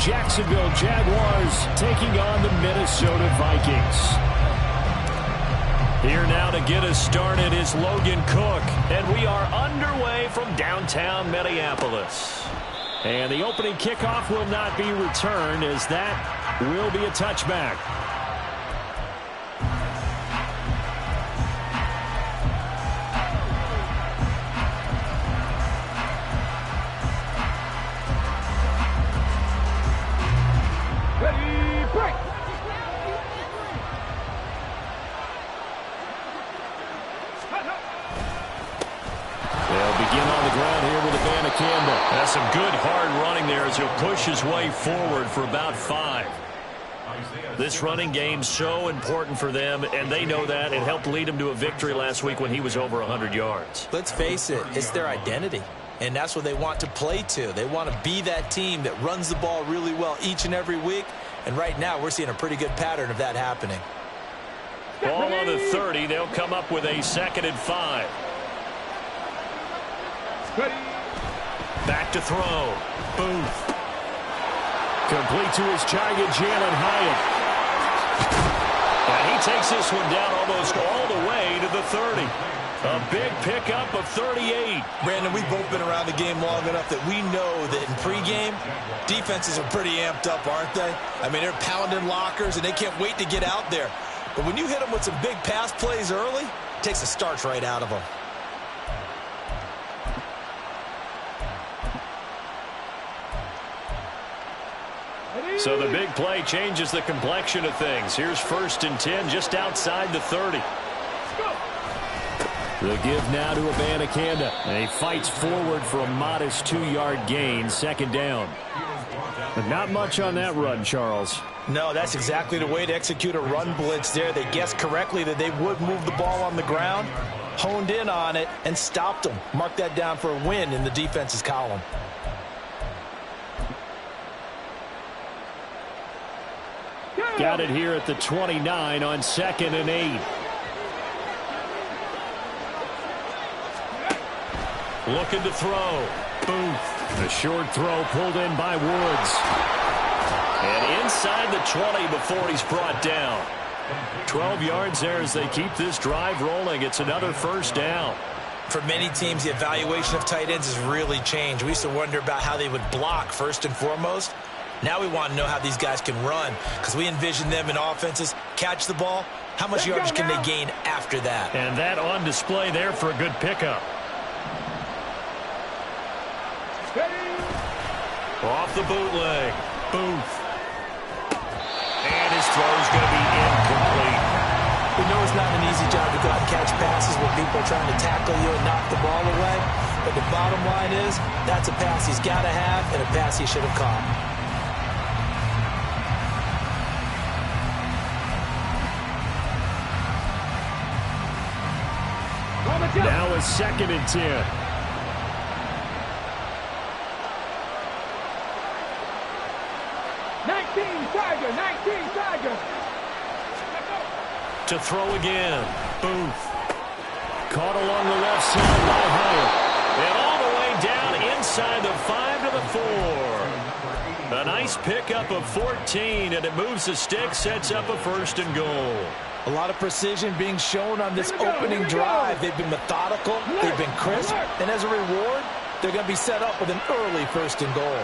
Jacksonville Jaguars taking on the Minnesota Vikings. Here now to get us started is Logan Cook, and we are underway from downtown Minneapolis. And the opening kickoff will not be returned, as that will be a touchback. That's some good hard running there as he'll push his way forward for about 5. This running game's so important for them, and they know that. It helped lead them to a victory last week when he was over 100 yards. Let's face it, it's their identity, and that's what they want to play to. They want to be that team that runs the ball really well each and every week, and right now we're seeing a pretty good pattern of that happening. Ball on the 30. They'll come up with a 2nd and 5. Back to throw. Booth. Complete to his giant Jalen Hyatt. And he takes this one down almost all the way to the 30. A big pickup of 38. Brandon, we've both been around the game long enough that we know that in pregame, defenses are pretty amped up, aren't they? I mean, they're pounding lockers, and they can't wait to get out there. But when you hit them with some big pass plays early, it takes the starch right out of them. So the big play changes the complexion of things. Here's 1st and 10 just outside the 30. The give now to Abanikanda. And he fights forward for a modest 2-yard gain, 2nd down. But not much on that run, Charles. No, that's exactly the way to execute a run blitz there. They guessed correctly that they would move the ball on the ground, honed in on it, and stopped them. Mark that down for a win in the defense's column. Got it here at the 29 on 2nd and 8. Looking to throw. Booth. A short throw pulled in by Woods. And inside the 20 before he's brought down. 12 yards there as they keep this drive rolling. It's another 1st down. For many teams, the evaluation of tight ends has really changed. We used to wonder about how they would block first and foremost. Now we want to know how these guys can run, because we envision them in offenses catch the ball. How much yardage can they gain after that? And that on display there for a good pickup. Off the bootleg. Booth. And his throw's going to be incomplete. We know it's not an easy job to go out and catch passes when people are trying to tackle you and knock the ball away. But the bottom line is, that's a pass he's got to have and a pass he should have caught. Now a 2nd and 10. Tiger. To throw again. Booth. Caught along the left side by Hyatt. And all the way down inside the 5 to the 4. A nice pickup of 14, and it moves the stick, sets up a 1st and goal. A lot of precision being shown on this opening drive. They've been methodical, they've been crisp, and as a reward, they're going to be set up with an early 1st and goal.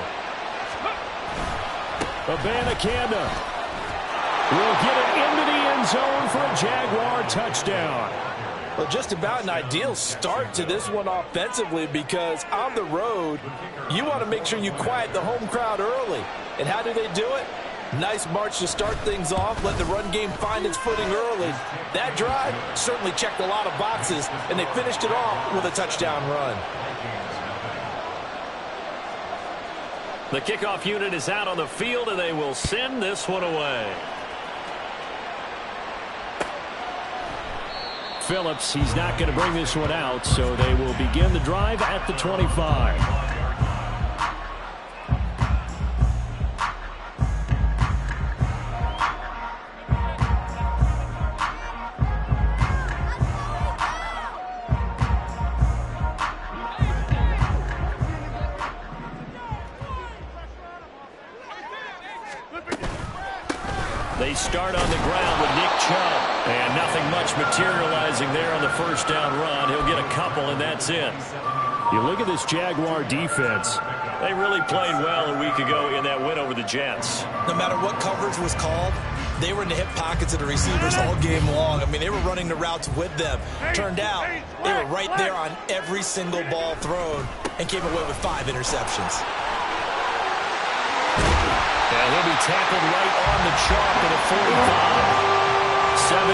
Abanikanda will get it into the end zone for a Jaguar touchdown. Well, just about an ideal start to this one offensively, because on the road, you want to make sure you quiet the home crowd early. And how do they do it? Nice march to start things off, let the run game find its footing early. That drive certainly checked a lot of boxes, and they finished it off with a touchdown run. The kickoff unit is out on the field, and they will send this one away. Phillips, he's not going to bring this one out, so they will begin the drive at the 25. They start on the ground with Nick Chubb. And nothing much materializing there on the first down run. He'll get a couple, and that's it. You look at this Jaguar defense. They really played well a week ago in that win over the Jets. No matter what coverage was called, they were in the hip pockets of the receivers all game long. I mean, they were running the routes with them. Turned out, they were right there on every single ball thrown and came away with 5 interceptions. And he'll be tackled right on the chalk at a 45. 17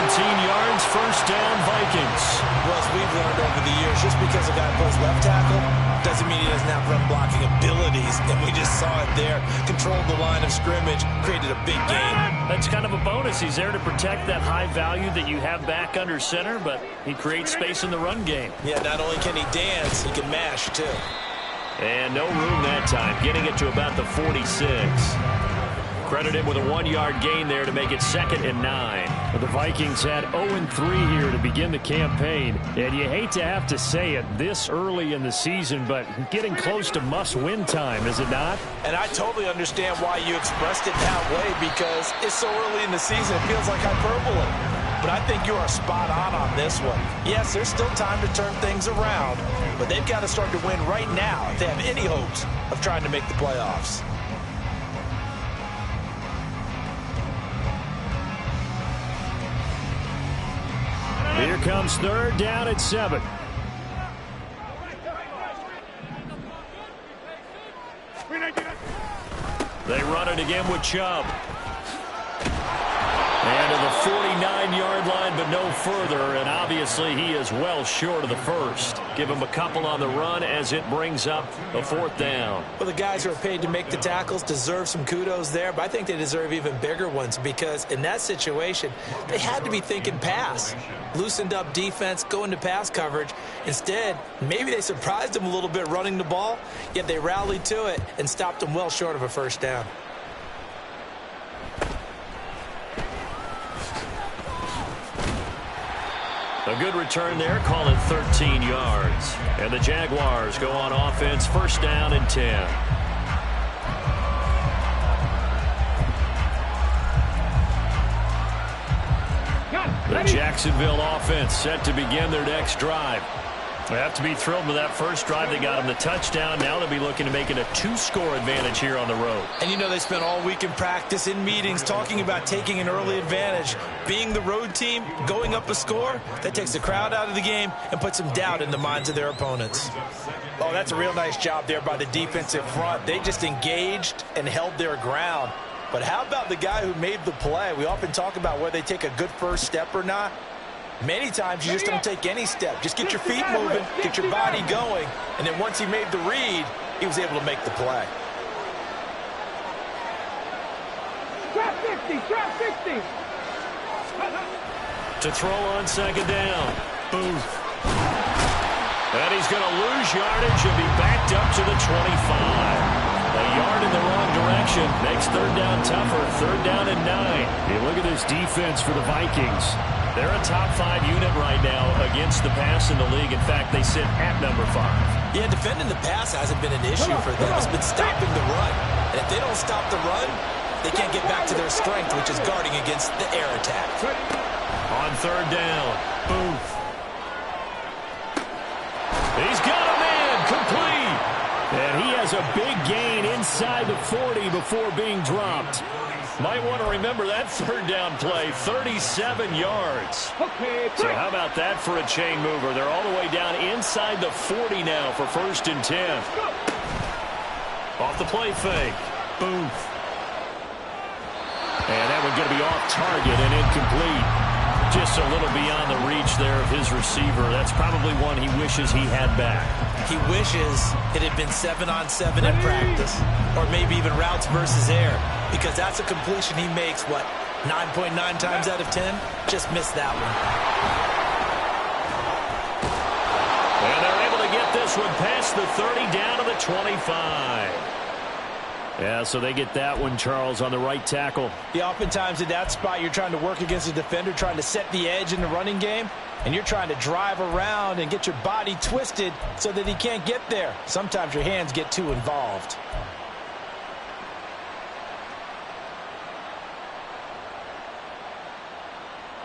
yards, first down, Vikings. Well, as we've learned over the years, just because a guy plays left tackle doesn't mean he doesn't have run blocking abilities. And we just saw it there. Controlled the line of scrimmage, created a big gain. That's kind of a bonus. He's there to protect that high value that you have back under center, but he creates space in the run game. Yeah, not only can he dance, he can mash, too. And no room that time, getting it to about the 46. Credit him with a 1-yard gain there to make it 2nd and 9. The Vikings had 0-3 here to begin the campaign. And you hate to have to say it this early in the season, but getting close to must-win time, is it not? And I totally understand why you expressed it that way, because it's so early in the season, it feels like hyperbole. But I think you are spot on this one. Yes, there's still time to turn things around, but they've got to start to win right now if they have any hopes of trying to make the playoffs. Here comes 3rd down at 7. They run it again with Chubb. And to the 49-yard line, but no further. And obviously he is well short of the first. Give him a couple on the run as it brings up a 4th down. Well, the guys who are paid to make the tackles deserve some kudos there, but I think they deserve even bigger ones, because in that situation, they had to be thinking pass. Loosened up defense, going to pass coverage. Instead, maybe they surprised them a little bit running the ball, yet they rallied to it and stopped them well short of a first down. A good return there, call it 13 yards. And the Jaguars go on offense, 1st down and 10. The Jacksonville offense set to begin their next drive. They have to be thrilled with that first drive. They got them the touchdown. Now they'll be looking to make it a 2-score advantage here on the road. And you know, they spent all week in practice, in meetings, talking about taking an early advantage. Being the road team, going up a score, that takes the crowd out of the game and puts some doubt in the minds of their opponents. Oh, that's a real nice job there by the defensive front. They just engaged and held their ground. But how about the guy who made the play? We often talk about whether they take a good first step or not. Many times you just don't take any step. Just get your feet moving, get your body going, and then once he made the read, he was able to make the play. Drop 60, drop 60. To throw on 2nd down, Booth. And he's going to lose yardage and be backed up to the 25. A yard in the wrong direction makes 3rd down tougher. 3rd down and 9. You look at this defense for the Vikings. They're a top 5 unit right now against the pass in the league. In fact, they sit at number 5. Yeah, defending the pass hasn't been an issue for them. It's been stopping the run. And if they don't stop the run, they can't get back to their strength, which is guarding against the air attack. On 3rd down, Booth. He's got a man, complete. And he has a big gain inside the 40 before being dropped. Might want to remember that 3rd down play, 37 yards. So how about that for a chain mover? They're all the way down inside the 40 now for 1st and 10. Off the play fake, Booth. And that one's going to be off target and incomplete. Just a little beyond the reach there of his receiver. That's probably one he wishes he had back. He wishes it had been 7-on-7 in practice, or maybe even routes versus air, because that's a completion he makes, what, 9.9 times out of 10? Just missed that one. And they're able to get this one past the 30 down to the 25. Yeah, so they get that one, Charles, on the right tackle. Yeah, oftentimes in that spot, you're trying to work against a defender, trying to set the edge in the running game, and you're trying to drive around and get your body twisted so that he can't get there. Sometimes your hands get too involved.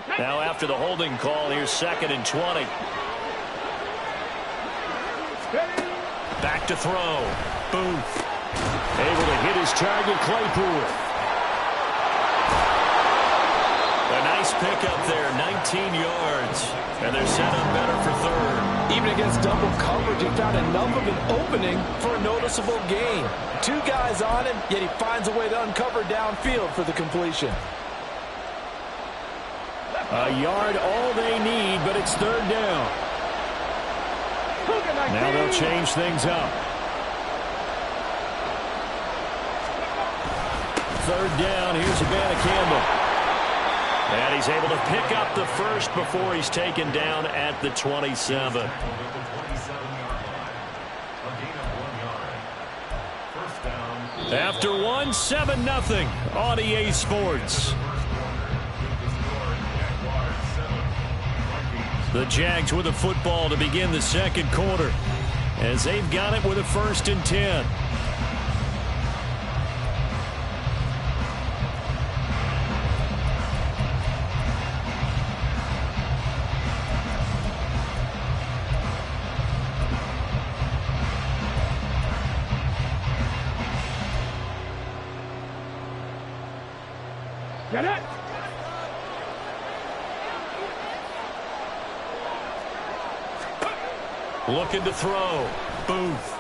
Now after the holding call, here's 2nd and 20. Back to throw. Booth. Able to hit his target, Claypool. A nice pickup there, 19 yards. And they're set up better for 3rd. Even against double coverage, he found enough of an opening for a noticeable gain. 2 guys on him, yet he finds a way to uncover downfield for the completion. A yard all they need, but it's 3rd down. Now they'll change things up. 3rd down, here's Abanikanda. And he's able to pick up the first before he's taken down at the 27. After 1, 7-0 on EA Sports. The Jags with the football to begin the 2nd quarter as they've got it with a 1st and 10. Get it! Looking to throw. Booth.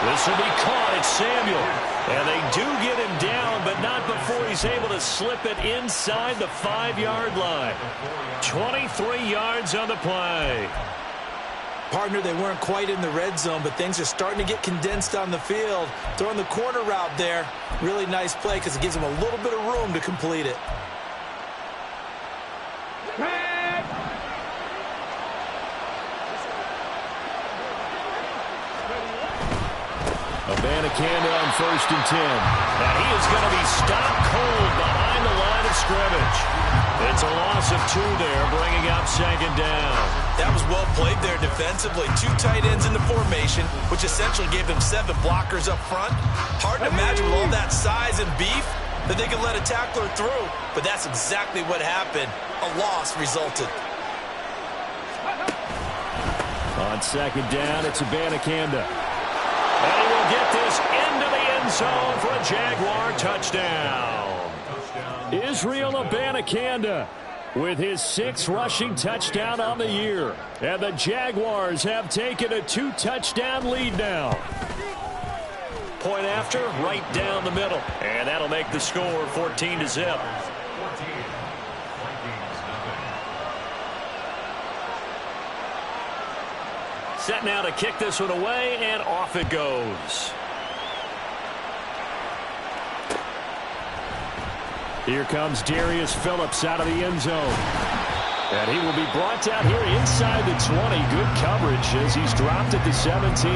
This will be caught. It's Samuel. And they do get him down, but not before he's able to slip it inside the 5-yard line. 23 yards on the play. Partner, they weren't quite in the red zone, but things are starting to get condensed on the field. Throwing the corner route there. Really nice play because it gives them a little bit of room to complete it. Abanikanda on 1st and 10. And he is going to be stopped cold behind the line of scrimmage. It's a loss of 2 there, bringing up 2nd down. That was well played there defensively. 2 tight ends in the formation, which essentially gave them 7 blockers up front. Hard to imagine with all that size and beef that they could let a tackler through. But that's exactly what happened. A loss resulted. On 2nd down, it's Abanikanda. And he will get this into the end zone for a Jaguar touchdown. Israel Abanikanda with his 6th rushing touchdown on the year. And the Jaguars have taken a 2-touchdown lead now. Point after, right down the middle. And that'll make the score 14-0. Set now to kick this one away, and off it goes. Here comes Darius Phillips out of the end zone. And he will be brought down here inside the 20. Good coverage as he's dropped at the 17.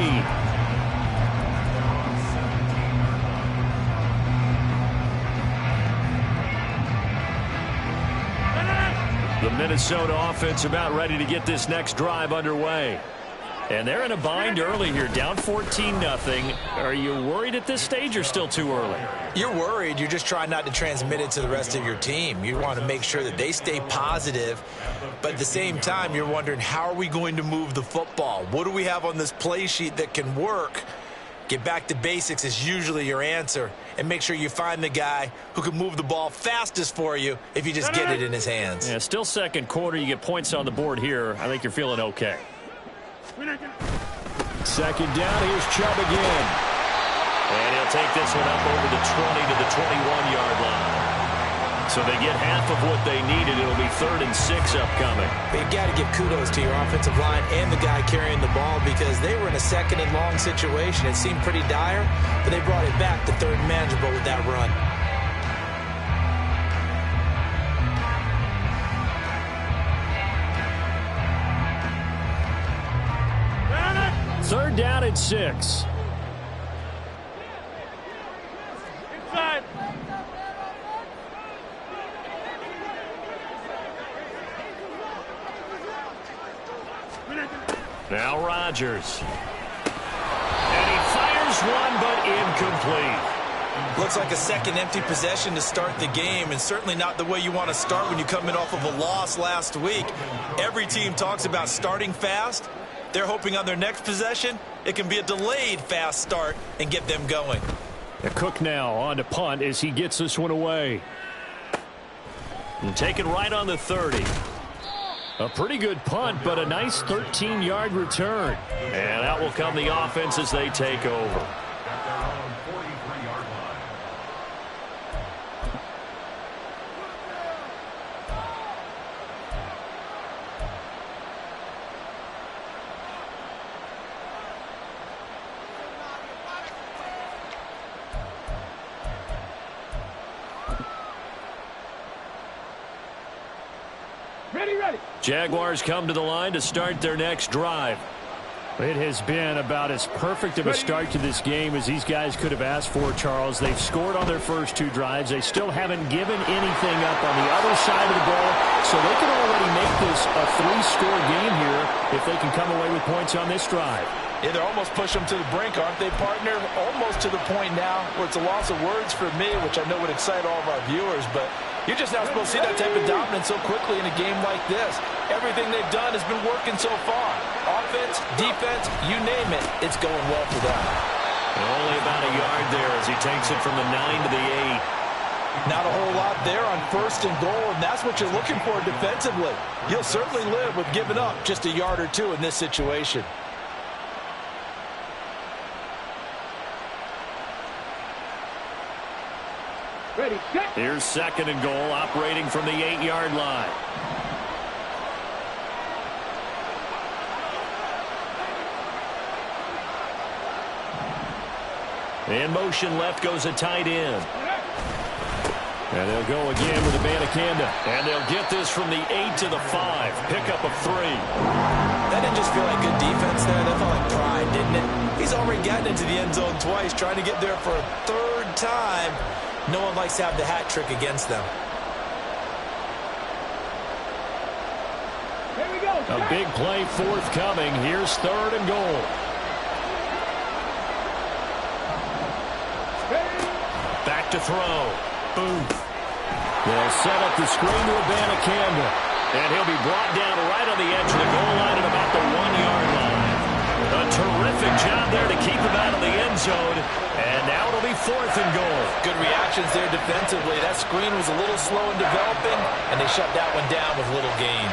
The Minnesota offense about ready to get this next drive underway. And they're in a bind early here, down 14-0. Are you worried at this stage or still too early? You're worried. You're just trying not to transmit it to the rest of your team. You want to make sure that they stay positive. But at the same time, you're wondering, how are we going to move the football? What do we have on this play sheet that can work? Get back to basics is usually your answer. And make sure you find the guy who can move the ball fastest for you if you just get it in his hands. Yeah, still 2nd quarter. You get points on the board here. I think you're feeling okay. 2nd down, here's Chubb again. And he'll take this one up over the 20 to the 21-yard line. So they get half of what they needed. It'll be 3rd and 6 upcoming. You've got to give kudos to your offensive line and the guy carrying the ball because they were in a 2nd and long situation. It seemed pretty dire, but they brought it back to 3rd and manageable with that run. Third down at 6. Inside. Now Rodgers. And he fires one, but incomplete. Looks like a second empty possession to start the game, and certainly not the way you want to start when you come in off of a loss last week. Every team talks about starting fast. They're hoping on their next possession, it can be a delayed fast start and get them going. Cook now on to punt as he gets this one away. And take it right on the 30. A pretty good punt, but a nice 13-yard return. And out will come the offense as they take over. Ready. Jaguars come to the line to start their next drive. It has been about as perfect of a start to this game as these guys could have asked for, Charles. They've scored on their first two drives. They still haven't given anything up on the other side of the ball, so they can already make this a three-score game here if they can come away with points on this drive. Yeah, they're almost pushing them to the brink, aren't they, partner? Almost to the point now where it's a loss of words for me, which I know would excite all of our viewers, but you're just not supposed to see that type of dominance so quickly in a game like this. Everything they've done has been working so far. Offense, defense, you name it, it's going well for them. Only about a yard there as he takes it from the 9 to the 8. Not a whole lot there on first and goal, and that's what you're looking for defensively. You'll certainly live with giving up just a yard or two in this situation. Ready, set. Here's second and goal, operating from the 8-yard line. In motion left goes a tight end. And they'll go again with Abanikanda. And they'll get this from the 8 to the 5. Pickup of 3. That didn't just feel like good defense there. That felt like pride, didn't it? He's already gotten into the end zone twice, trying to get there for a third time. No one likes to have the hat trick against them. Here we go. A big play forthcoming. Here's third and goal. Back to throw. Booth. They'll set up the screen to Abanikanda. And he'll be brought down right on the edge of the goal line at about the 1-yard line. A terrific job there to keep him out of the end zone. And now it'll be fourth and goal. Good reactions there defensively. That screen was a little slow in developing, and they shut that one down with little gain.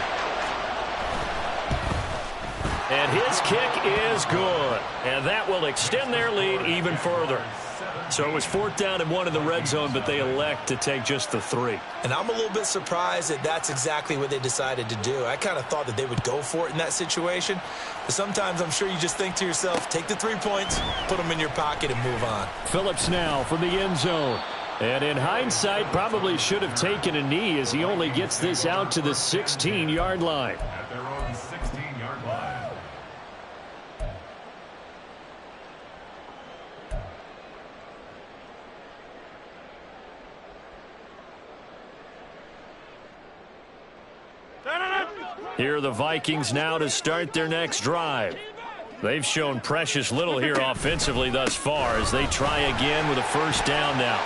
And his kick is good. And that will extend their lead even further. So it was 4th down and 1 in the red zone, but they elect to take just the 3. And I'm a little bit surprised that that's exactly what they decided to do. I kind of thought that they would go for it in that situation. But sometimes I'm sure you just think to yourself, take the 3 points, put them in your pocket, and move on. Phillips now from the end zone. And in hindsight, probably should have taken a knee as he only gets this out to the 16-yard line. At their own 16-yard line. Here are the Vikings now to start their next drive. They've shown precious little here offensively thus far as they try again with a first down now.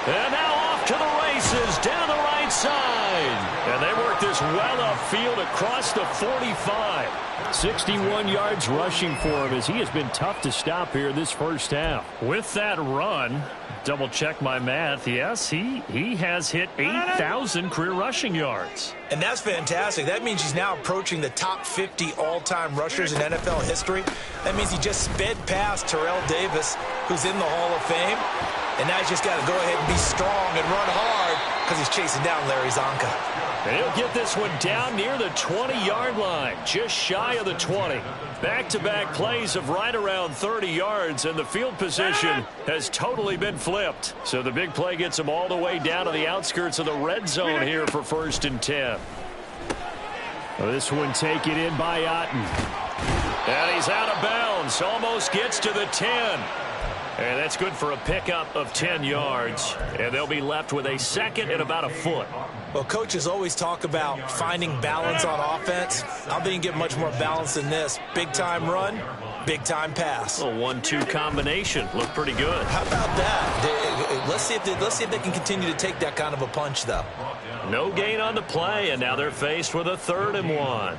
And now off to the races down the right side. And they work this well upfield across the 45. 61 yards rushing for him as he has been tough to stop here this first half. With that run, double check my math, yes, he has hit 8,000 career rushing yards. And that's fantastic. That means he's now approaching the top 50 all-time rushers in NFL history. That means he just sped past Terrell Davis, who's in the Hall of Fame. And now he's just got to go ahead and be strong and run hard because he's chasing down Larry Zonka. And he'll get this one down near the 20-yard line, just shy of the 20. Back-to-back plays of right around 30 yards, and the field position has totally been flipped. So the big play gets him all the way down to the outskirts of the red zone here for 1st and 10. This one taken in by Otten. And he's out of bounds, almost gets to the 10. And that's good for a pickup of 10 yards. And they'll be left with a second and about a foot. Well, coaches always talk about finding balance on offense. I don't think you can get much more balance than this. Big-time run, Big-time pass. A 1-2 combination. Looked pretty good. How about that? Let's see if they can continue to take that kind of a punch, though. No gain on the play, and now they're faced with a 3rd and 1.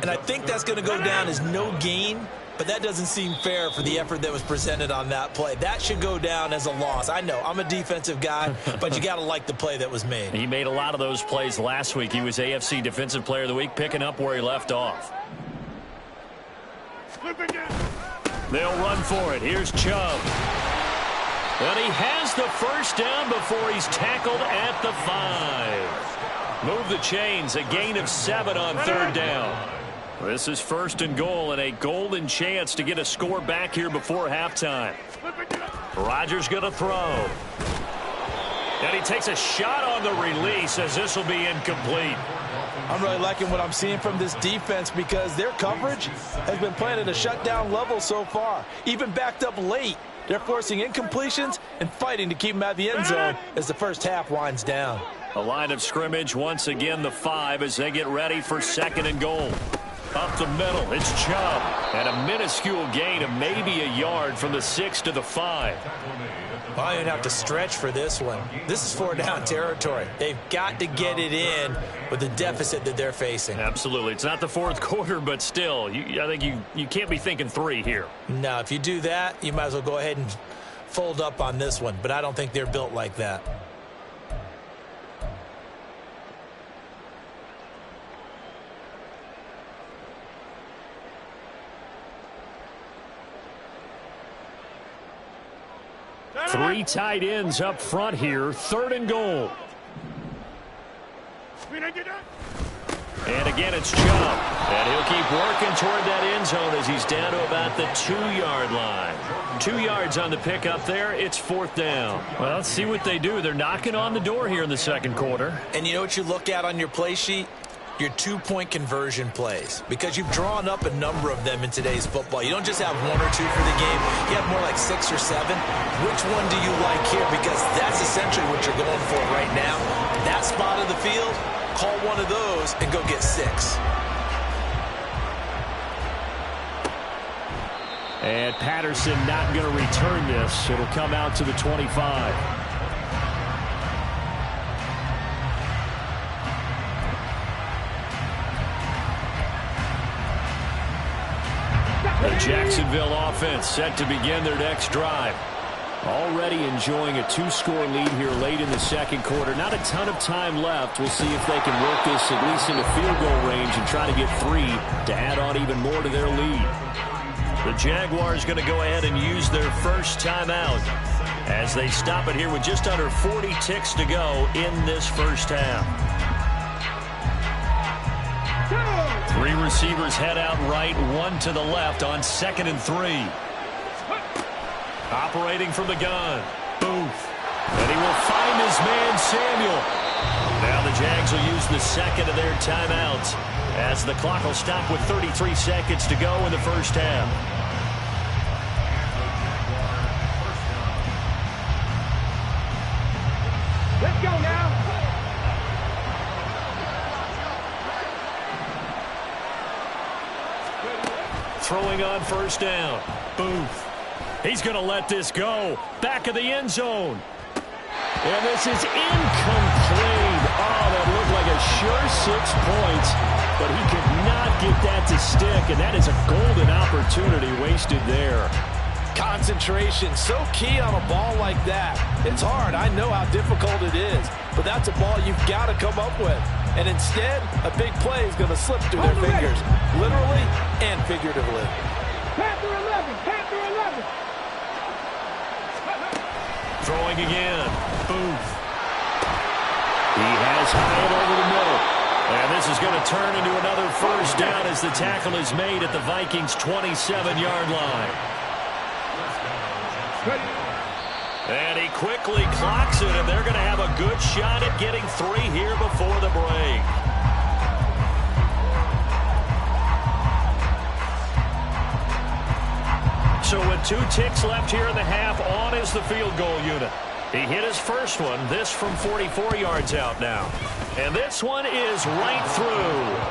And I think that's going to go down as no gain, but that doesn't seem fair for the effort that was presented on that play. That should go down as a loss. I know, I'm a defensive guy, but you got to like the play that was made. He made a lot of those plays last week. He was AFC Defensive Player of the Week, picking up where he left off. They'll run for it. Here's Chubb. And he has the first down before he's tackled at the 5. Move the chains. A gain of 7 on 3rd down. This is 1st and goal and a golden chance to get a score back here before halftime. Rodgers going to throw. And he takes a shot on the release as this will be incomplete. I'm really liking what I'm seeing from this defense because their coverage has been playing at a shutdown level so far. Even backed up late, they're forcing incompletions and fighting to keep them out of the end zone as the first half winds down. A line of scrimmage once again, the 5 as they get ready for 2nd and goal. Up the middle, it's Chubb. And a minuscule gain of maybe a yard from the 6 to the 5. Well, you have to stretch for this one. This is 4-down territory. They've got to get it in with the deficit that they're facing. Absolutely. It's not the 4th quarter, but still, I think you can't be thinking 3 here. No, if you do that, you might as well go ahead and fold up on this one. But I don't think they're built like that. Three tight ends up front here. 3rd and goal. And again, it's Chubb. And he'll keep working toward that end zone as he's down to about the 2-yard line. 2 yards on the pickup there. It's 4th down. Well, let's see what they do. They're knocking on the door here in the 2nd quarter. And you know what you look at on your play sheet? Your 2-point conversion plays, because you've drawn up a number of them in today's football. You don't just have 1 or 2 for the game. You have more like 6 or 7. Which one do you like here? Because that's essentially what you're going for right now. That spot of the field, call one of those and go get 6. And Patterson not going to return this. It'll come out to the 25. The Jacksonville offense set to begin their next drive. Already enjoying a 2-score lead here late in the 2nd quarter. Not a ton of time left. We'll see if they can work this at least into field goal range and try to get 3 to add on even more to their lead. The Jaguars going to go ahead and use their first timeout as they stop it here with just under 40 ticks to go in this first half. 3 receivers head out right, 1 to the left on 2nd and 3. Operating from the gun, Booth. And he will find his man, Samuel. Now the Jags will use the 2nd of their timeouts as the clock will stop with 33 seconds to go in the first half. Let's go now. Throwing on 1st down, Booth. He's going to let this go. Back of the end zone. And this is incomplete. Oh, that looked like a sure 6 points, but he could not get that to stick, and that is a golden opportunity wasted there. Concentration, so key on a ball like that. It's hard. I know how difficult it is, but that's a ball you've got to come up with. And instead, a big play is going to slip through their fingers, literally and figuratively. Panther 11, Panther 11. Throwing again, Booth. He has Hyatt over the middle. And this is going to turn into another first down as the tackle is made at the Vikings' 27-yard line. And he quickly clocks it, and they're going to have a good shot at getting 3 here before the break. So with 2 ticks left here in the half, on is the field goal unit. He hit his first one, this from 44 yards out now. And this one is right through,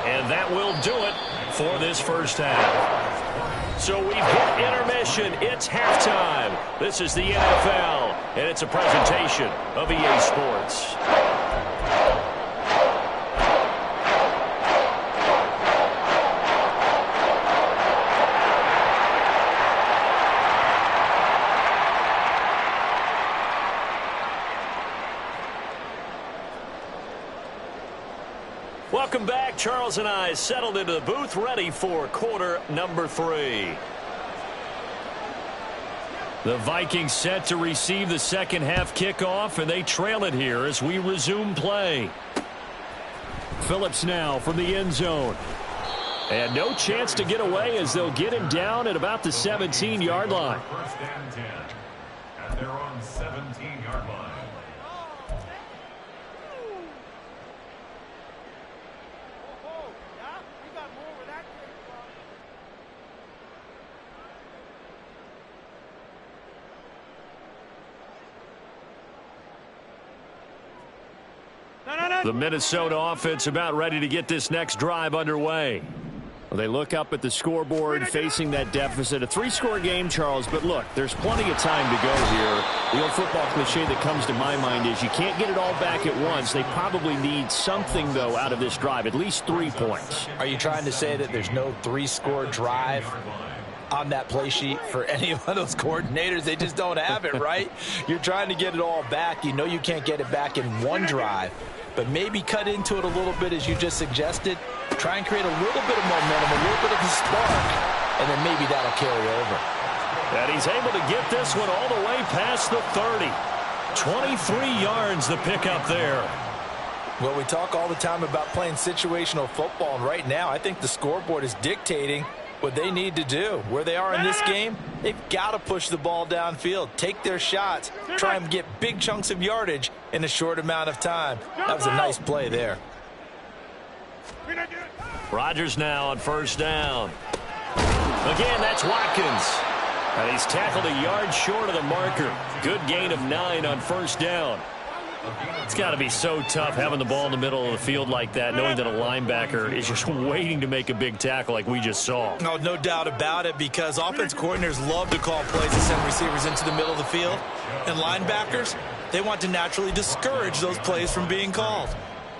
and that will do it for this first half. So we've hit intermission. It's halftime. This is the NFL, and it's a presentation of EA Sports. Welcome back. Charles and I settled into the booth, ready for quarter number 3. The Vikings set to receive the second half kickoff, and they trail it here as we resume play. Phillips now from the end zone. And no chance to get away as they'll get him down at about the 17-yard line. First and 10 at their own 17-yard line. The Minnesota offense about ready to get this next drive underway. Well, they look up at the scoreboard facing that deficit. A 3-score game, Charles, but look, there's plenty of time to go here. The old football cliche that comes to my mind is you can't get it all back at once. They probably need something, though, out of this drive, at least 3 points. Are you trying to say that there's no 3-score drive on that play sheet for any of those coordinators? They just don't have it, right? You're trying to get it all back. You know you can't get it back in one drive, but maybe cut into it a little bit as you just suggested. Try and create a little bit of momentum, a little bit of a spark, and then maybe that'll carry over. And he's able to get this one all the way past the 30. 23 yards the pickup there. Well, we talk all the time about playing situational football, and right now I think the scoreboard is dictating what they need to do. Where they are in this game, they've got to push the ball downfield, take their shots, try and get big chunks of yardage in a short amount of time. That was a nice play there. Rodgers now on first down. Again, that's Watkins. And he's tackled a yard short of the marker. Good gain of 9 on first down. It's got to be so tough having the ball in the middle of the field like that, knowing that a linebacker is just waiting to make a big tackle like we just saw. No, no doubt about it, because offense coordinators love to call plays to send receivers into the middle of the field. And linebackers, they want to naturally discourage those plays from being called.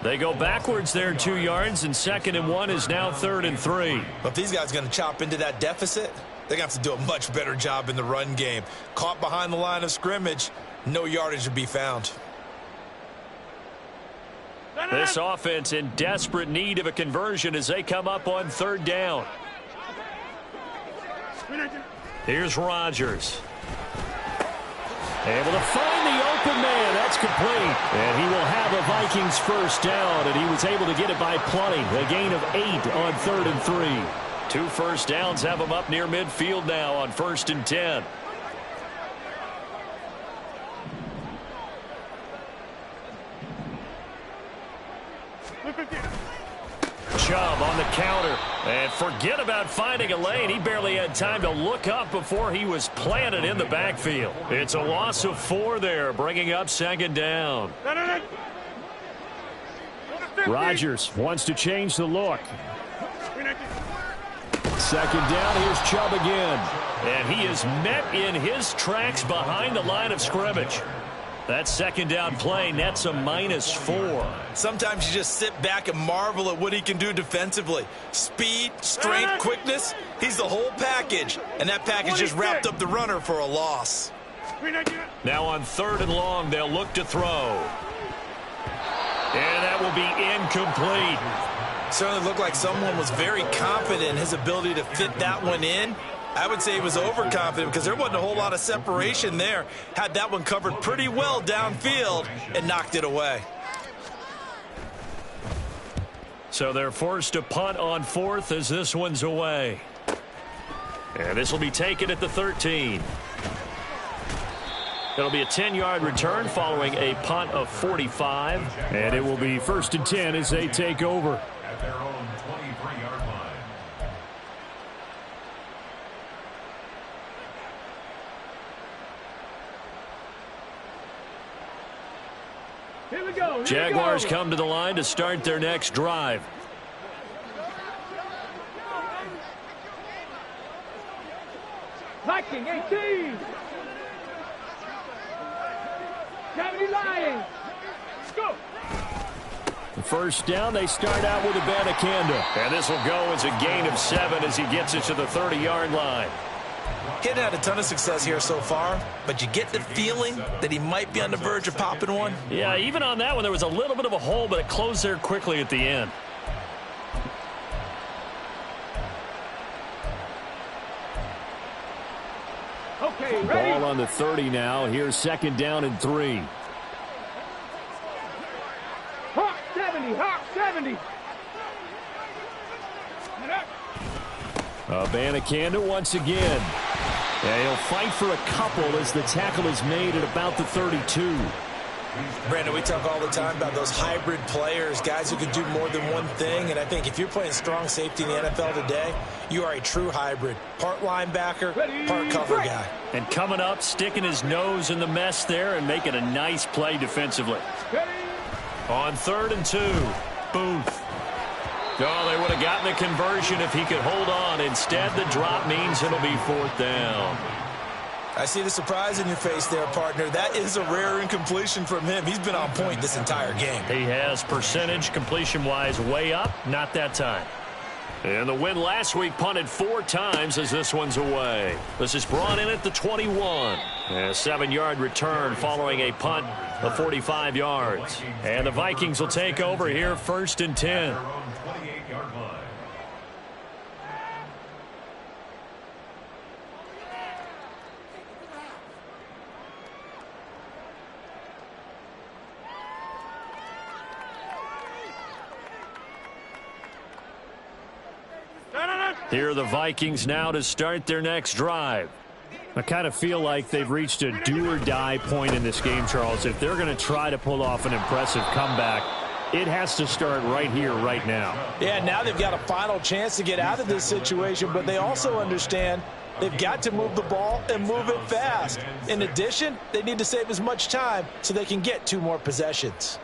They go backwards there 2 yards, and 2nd and 1 is now 3rd and 3. But if these guys are going to chop into that deficit, they're going to have to do a much better job in the run game. Caught behind the line of scrimmage, no yardage to be found. This offense in desperate need of a conversion as they come up on 3rd down. Here's Rodgers. Able to find the open man. That's complete. And he will have a Vikings first down, and he was able to get it by plenty. A gain of 8 on 3rd and 3. 2 first downs have him up near midfield now on 1st and 10. Chubb on the counter. And forget about finding a lane. He barely had time to look up before he was planted in the backfield. It's a loss of 4 there, bringing up 2nd down. Rodgers wants to change the look. 2nd down, here's Chubb again. And he is met in his tracks behind the line of scrimmage. That 2nd down play nets a -4. Sometimes you just sit back and marvel at what he can do defensively. Speed, strength, quickness, he's the whole package. And that package just wrapped up the runner for a loss. Now on 3rd and long, they'll look to throw. And that will be incomplete. Certainly looked like someone was very confident in his ability to fit that one in. I would say he was overconfident because there wasn't a whole lot of separation there. Had that one covered pretty well downfield and knocked it away. So they're forced to punt on 4th as this one's away. And this will be taken at the 13. It'll be a 10-yard return following a punt of 45. And it will be 1st and 10 as they take over. At their own 23-yard line. Here we go. Jaguars come to the line to start their next drive. Viking, 18. 70 Lions. Go. The first down, they start out with Abanikanda. And this will go as a gain of 7 as he gets it to the 30-yard line. He hadn't had a ton of success here so far, but you get the feeling that he might be on the verge of popping one. Yeah, even on that one, there was a little bit of a hole, but it closed there quickly at the end. Okay, ready? Ball on the 30 now. Here's second down and 3. Hawk 70, Hawk 70. Abanikanda once again. Yeah, he'll fight for a couple as the tackle is made at about the 32. Brandon, we talk all the time about those hybrid players, guys who can do more than one thing, and I think if you're playing strong safety in the NFL today, you are a true hybrid. Part linebacker, part cover guy. And coming up, sticking his nose in the mess there and making a nice play defensively. On 3rd and 2, Booth. Oh, they would have gotten the conversion if he could hold on. Instead, the drop means it'll be 4th down. I see the surprise in your face there, partner. That is a rare incompletion from him. He's been on point this entire game. He has percentage completion-wise way up, not that time. And the win last week punted 4 times as this one's away. This is brought in at the 21. A 7-yard return following a punt of 45 yards. And the Vikings will take over here 1st and 10. Here are the Vikings now to start their next drive. I kind of feel like they've reached a do-or-die point in this game, Charles. If they're going to try to pull off an impressive comeback, it has to start right here, right now. Yeah, now they've got a final chance to get out of this situation, but they also understand they've got to move the ball and move it fast. In addition, they need to save as much time so they can get 2 more possessions.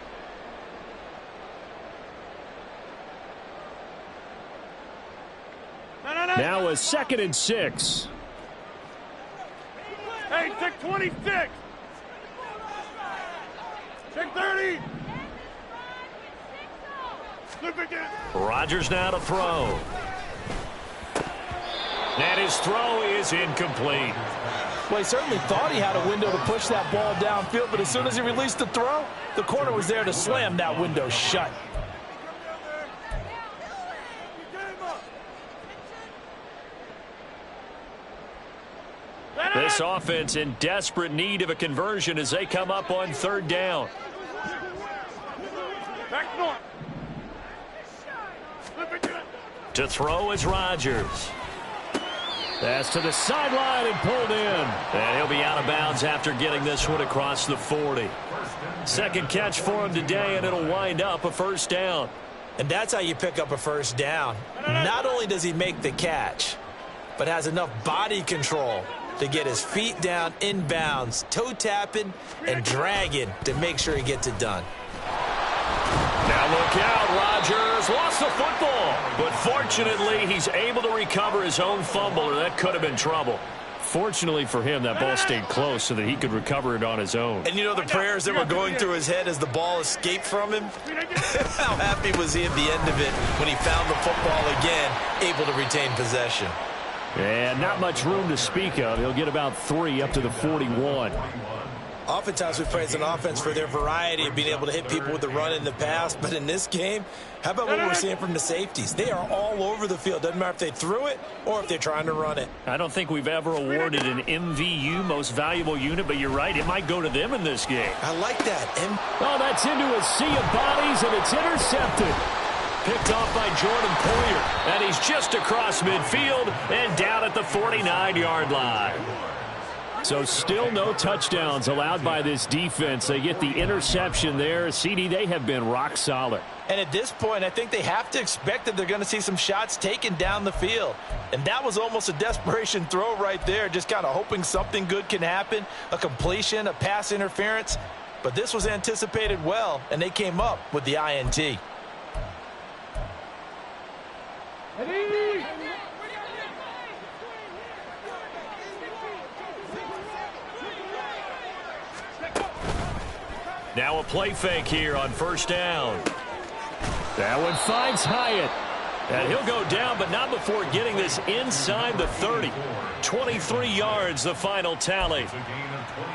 Now a 2nd and 6. Hey, check 26. Check 30. Flip again. Rodgers now to throw. And his throw is incomplete. Well, he certainly thought he had a window to push that ball downfield, but as soon as he released the throw, the corner was there to slam that window shut. This offense in desperate need of a conversion as they come up on 3rd down. Back north. To throw is Rodgers. Pass to the sideline and pulled in. And he'll be out of bounds after getting this one across the 40. 2nd catch for him today, and it'll wind up a 1st down. And that's how you pick up a 1st down. Not only does he make the catch, but has enough body control to get his feet down inbounds, toe tapping and dragging to make sure he gets it done. Now look out, Rodgers lost the football, but fortunately he's able to recover his own fumble, or that could have been trouble. Fortunately for him, that ball stayed close so that he could recover it on his own. And you know the prayers that were going through his head as the ball escaped from him? How happy was he at the end of it when he found the football again, able to retain possession? And not much room to speak of. He'll get about 3 up to the 41. Oftentimes we praise an offense for their variety of being able to hit people with the run in the past, but in this game, how about what we're seeing from the safeties? They are all over the field. Doesn't matter if they threw it or if they're trying to run it. I don't think we've ever awarded an MVU, most valuable unit, but you're right, it might go to them in this game. I like that. Oh, that's into a sea of bodies, and it's intercepted. Picked off by Jordan Poyer, and he's just across midfield and down at the 49-yard line. So still no touchdowns allowed by this defense. They get the interception there. CD, they have been rock solid. And at this point, I think they have to expect that they're going to see some shots taken down the field. And that was almost a desperation throw right there, just kind of hoping something good can happen, a completion, a pass interference. But this was anticipated well, and they came up with the INT. Now a play fake here on first down. That one finds Hyatt. And he'll go down, but not before getting this inside the 30. 23 yards, the final tally.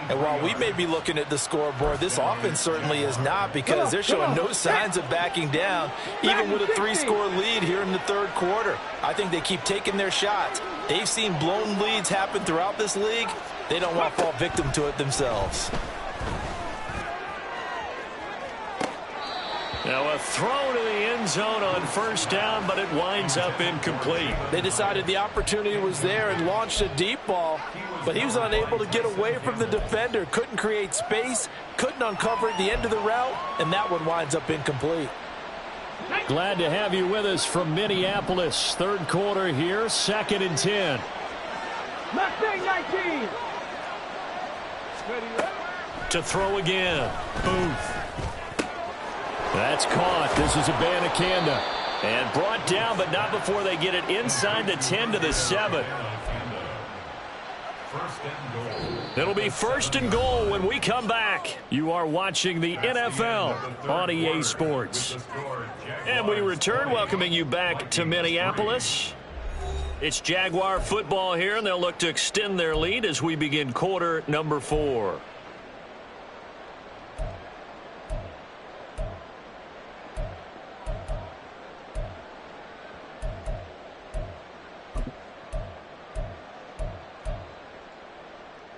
And while we may be looking at the scoreboard, this offense certainly is not, because they're showing no signs of backing down, even with a 3-score lead here in the third quarter. I think they keep taking their shots. They've seen blown leads happen throughout this league. They don't want to fall victim to it themselves. Now a throw to the end zone on first down, but it winds up incomplete. They decided the opportunity was there and launched a deep ball, but he was unable to get away from the defender, couldn't create space, couldn't uncover the end of the route, and that one winds up incomplete. Glad to have you with us from Minneapolis. Third quarter here, 2nd and 10. Mustang 19. To throw again. Booth. That's caught. This is Abanikanda. And brought down, but not before they get it inside the 10 to the 7. It'll be 1st and goal when we come back. You are watching the NFL on EA Sports. And we return, welcoming you back to Minneapolis. It's Jaguar football here, and they'll look to extend their lead as we begin quarter number 4.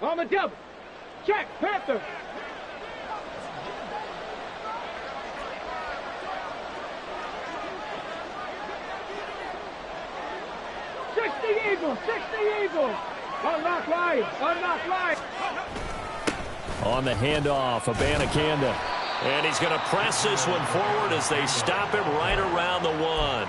On the double. Check. Panther. Eagles. 60 Eagles. Unlock line. Unlock line. On the handoff, Abanikanda. And he's going to press this one forward as they stop him right around the 1.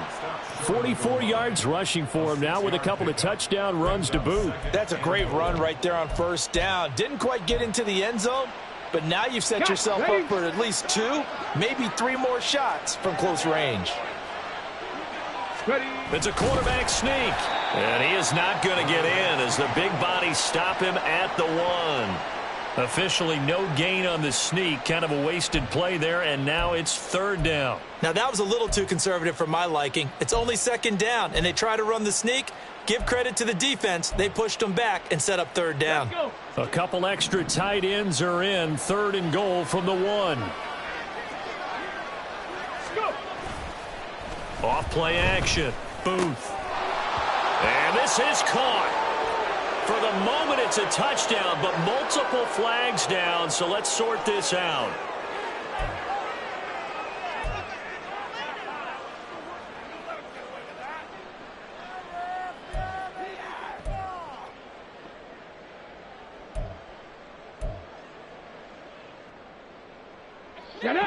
44 yards rushing for him now with a couple of touchdown runs to boot. That's a great run right there on first down. Didn't quite get into the end zone, but now you've set yourself up for at least 2, maybe 3 more shots from close range. It's a quarterback sneak. And he is not going to get in as the big bodies stop him at the 1. Officially no gain on the sneak. Kind of a wasted play there, and now it's 3rd down. Now that was a little too conservative for my liking. It's only 2nd down, and they try to run the sneak. Give credit to the defense. They pushed them back and set up 3rd down. A couple extra tight ends are in. 3rd and goal from the 1. Off play action. Booth. And this is caught. For the moment, it's a touchdown, but multiple flags down, so let's sort this out.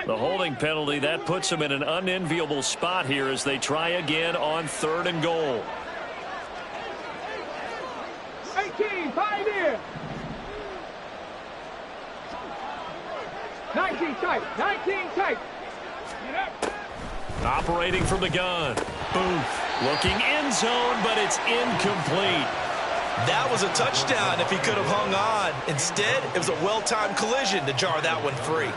The holding penalty, that puts them in an unenviable spot here as they try again on 3rd and goal. 18, Pioneer. 19 tight, 19 tight. Operating from the gun. Booth looking end zone, but it's incomplete. That was a touchdown if he could have hung on. Instead, it was a well-timed collision to jar that one free.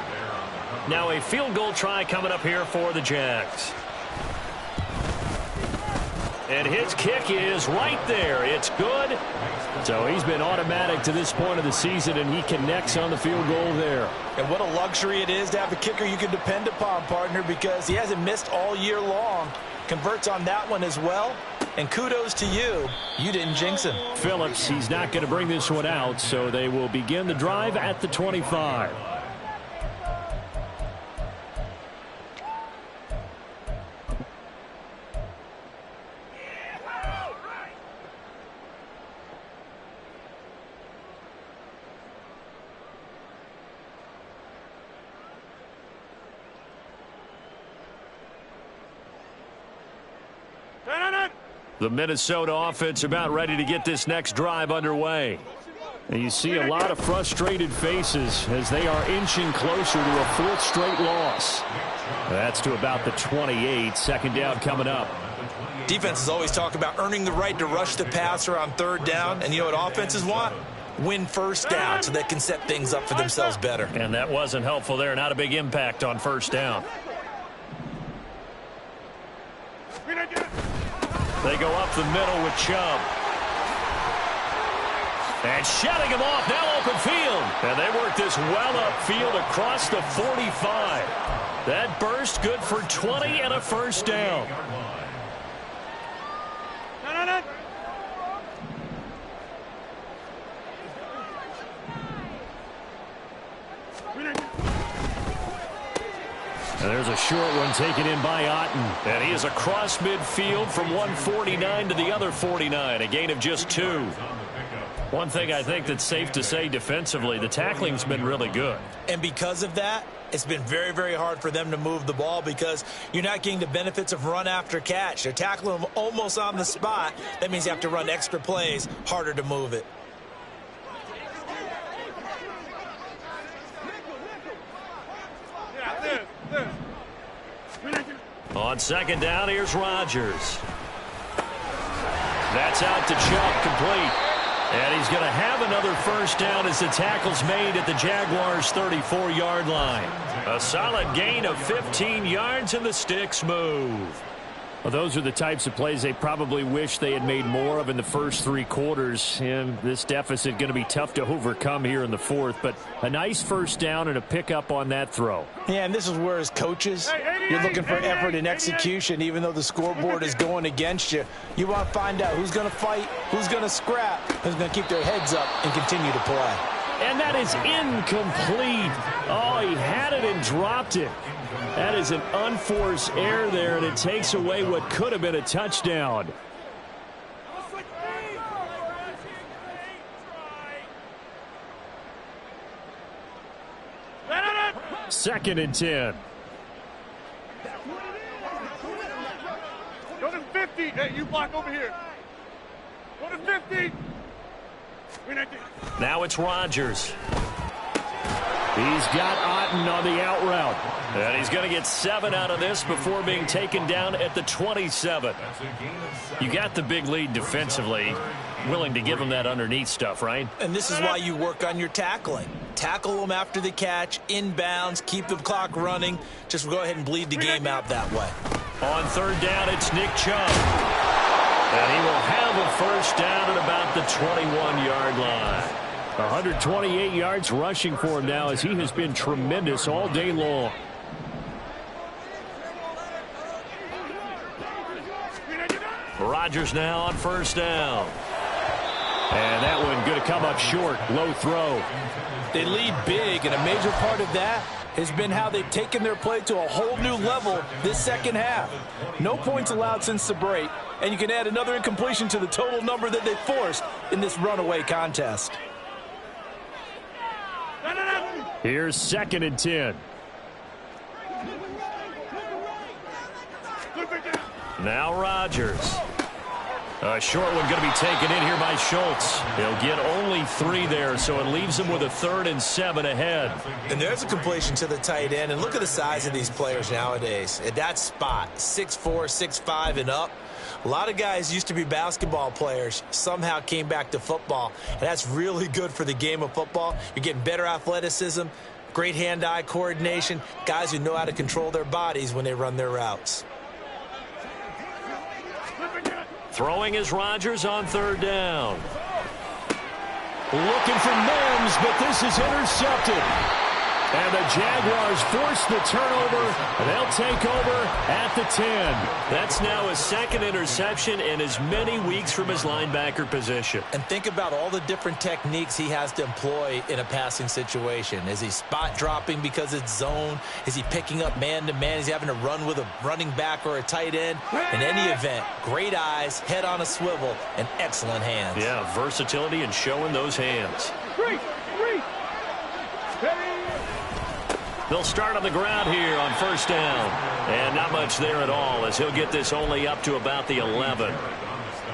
Now a field goal try coming up here for the Jags. And his kick is right there. It's good. So he's been automatic to this point of the season, and he connects on the field goal there. And what a luxury it is to have a kicker you can depend upon, partner, because he hasn't missed all year long. Converts on that one as well. And kudos to you. You didn't jinx him. Phillips, he's not going to bring this one out, so they will begin the drive at the 25. The Minnesota offense about ready to get this next drive underway. And you see a lot of frustrated faces as they are inching closer to a 4th straight loss. That's to about the 28. 2nd down coming up. Defenses always talk about earning the right to rush the passer on 3rd down. And you know what offenses want? win first down so they can set things up for themselves better. And that wasn't helpful there. Not a big impact on first down. They go up the middle with Chubb. And shutting him off, now open field. And they work this well upfield across the 45. That burst good for 20 and a first down. And there's a short one taken in by Otten. And he is across midfield from 149 to the other 49. A gain of just 2. One thing I think that's safe to say defensively, the tackling's been really good. And because of that, it's been very, very hard for them to move the ball because you're not getting the benefits of run after catch. They're tackling them almost on the spot. That means you have to run extra plays, harder to move it. On second down, here's Rodgers. That's out to Chubb, complete. And he's going to have another first down as the tackle's made at the Jaguars' 34-yard line. A solid gain of 15 yards and the sticks move. Well, those are the types of plays they probably wish they had made more of in the first 3 quarters. And this deficit going to be tough to overcome here in the fourth. But a nice first down and a pickup on that throw. Yeah, and this is where as coaches, you're looking for effort and execution. Even though the scoreboard is going against you, you want to find out who's going to fight, who's going to scrap, who's going to keep their heads up and continue to play. And that is incomplete. Oh, he had it and dropped it. That is an unforced error there, and it takes away what could have been a touchdown. Second and 10. Go to 50. Hey, you block over here. Go to 50. Now it's Rodgers. He's got Otten on the out route. And he's going to get 7 out of this before being taken down at the 27. You got the big lead defensively. Willing to give him that underneath stuff, right? And this is why you work on your tackling. Tackle them after the catch, inbounds, keep the clock running. Just go ahead and bleed the game out that way. On third down, it's Nick Chubb. And he will have a first down at about the 21-yard line. 128 yards rushing for him now as he has been tremendous all day long. Rodgers now on first down. And that one going to come up short. Low throw. They lead big, and a major part of that has been how they've taken their play to a whole new level this second half. No points allowed since the break, and you can add another incompletion to the total number that they forced in this runaway contest. Here's second and 10. Now Rodgers. A short one going to be taken in here by Schultz. He'll get only 3 there, so it leaves him with a 3rd and 7 ahead. And there's a completion to the tight end. And look at the size of these players nowadays. At that spot, 6'4", 6'5", and up. A lot of guys used to be basketball players, somehow came back to football. And that's really good for the game of football. You're getting better athleticism, great hand-eye coordination, guys who know how to control their bodies when they run their routes. Throwing is Rodgers on third down. Looking for Mims, but this is intercepted. And the Jaguars force the turnover. They'll take over at the 10. That's now his 2nd interception in as many weeks from his linebacker position. And think about all the different techniques he has to employ in a passing situation. Is he spot dropping because it's zone? Is he picking up man-to-man? Is he having to run with a running back or a tight end? In any event, great eyes, head on a swivel, and excellent hands. Yeah, versatility and showing those hands. They'll start on the ground here on first down. And not much there at all as he'll get this only up to about the 11.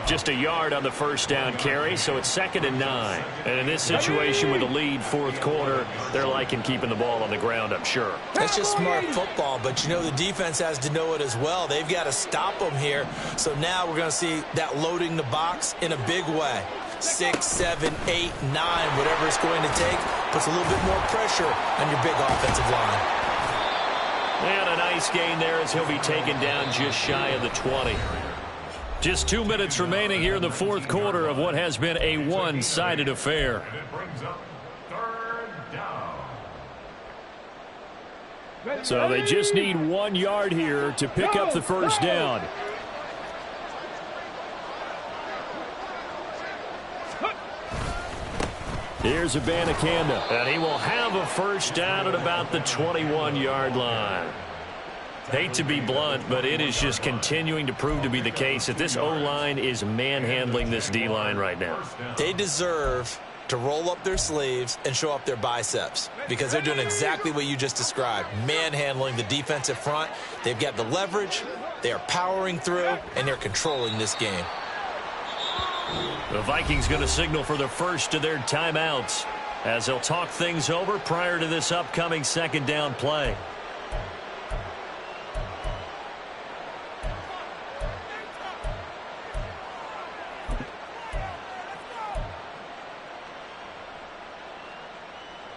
Just a yard on the first down carry, so it's 2nd and 9. And in this situation with the lead 4th quarter, they're liking keeping the ball on the ground, I'm sure. That's just smart football, but you know the defense has to know it as well. They've got to stop them here. So now we're going to see that loading the box in a big way. 6, 7, 8, 9, whatever it's going to take, puts a little bit more pressure on your big offensive line. And a nice gain there as he'll be taken down just shy of the 20. Just 2 minutes remaining here in the fourth quarter of what has been a one-sided affair. And it brings up third down. So they just need 1 yard here to pick up the first down. Here's Abanikanda, and he will have a first down at about the 21-yard line. Hate to be blunt, but it is just continuing to prove to be the case that this O-line is manhandling this D-line right now. They deserve to roll up their sleeves and show up their biceps because they're doing exactly what you just described, manhandling the defensive front. They've got the leverage, they are powering through, and they're controlling this game. The Vikings going to signal for the first of their timeouts as they'll talk things over prior to this upcoming second down play.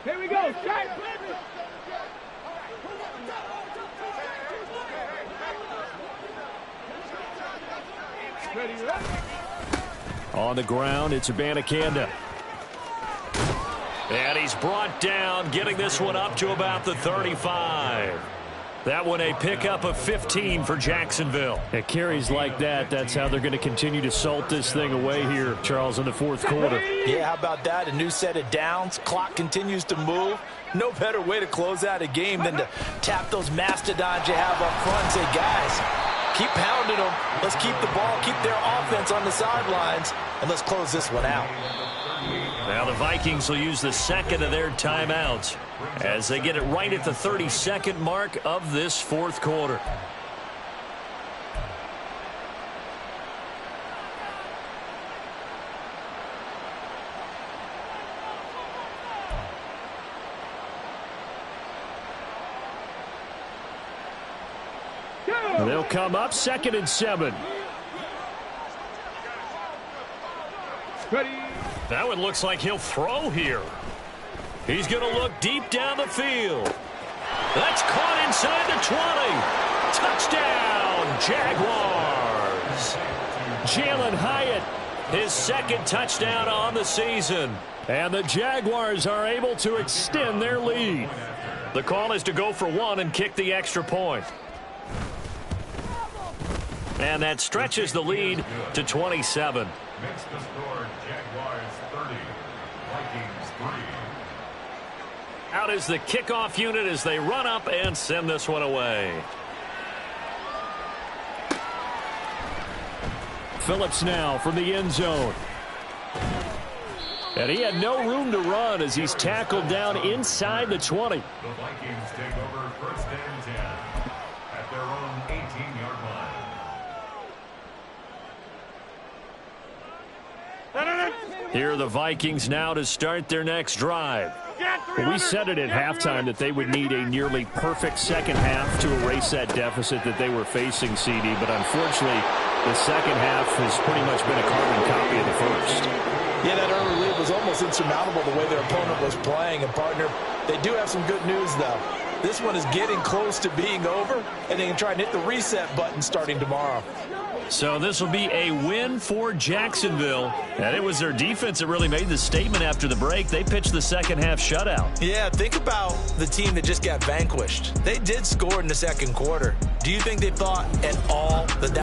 Here we go. Strike. On the ground, it's Abanikanda. And he's brought down, getting this one up to about the 35. That one a pickup of 15 for Jacksonville. At carries like that, that's how they're going to continue to salt this thing away here, Charles, in the fourth quarter. Yeah, how about that? A new set of downs. Clock continues to move. No better way to close out a game than to tap those mastodons you have up front and say, guys, keep pounding them. Let's keep the ball, keep their offense on the sidelines, and let's close this one out. Now the Vikings will use the second of their timeouts as they get it right at the 32nd mark of this fourth quarter. They'll come up 2nd and 7. Ready. That one looks like he'll throw here. He's going to look deep down the field. That's caught inside the 20. Touchdown, Jaguars. Jalen Hyatt, his second touchdown on the season. And the Jaguars are able to extend their lead. The call is to go for one and kick the extra point. And that stretches the lead to 27. Makes the score Jaguars 30, Vikings 3. Out is the kickoff unit as they run up and send this one away. Phillips now from the end zone. And he had no room to run as he's tackled down inside the 20. The Vikings take over first and 10 at their own 18-yard line. Here are the Vikings now to start their next drive. We said it at halftime that they would need a nearly perfect second half to erase that deficit that they were facing, CD. But unfortunately, the second half has pretty much been a carbon copy of the first. Yeah, that early lead was almost insurmountable the way their opponent was playing. And, partner, they do have some good news, though. This one is getting close to being over, and they can try and hit the reset button starting tomorrow. So this will be a win for Jacksonville. And it was their defense that really made the statement after the break. They pitched the second half shutout. Yeah, think about the team that just got vanquished. They did score in the second quarter. Do you think they thought at all that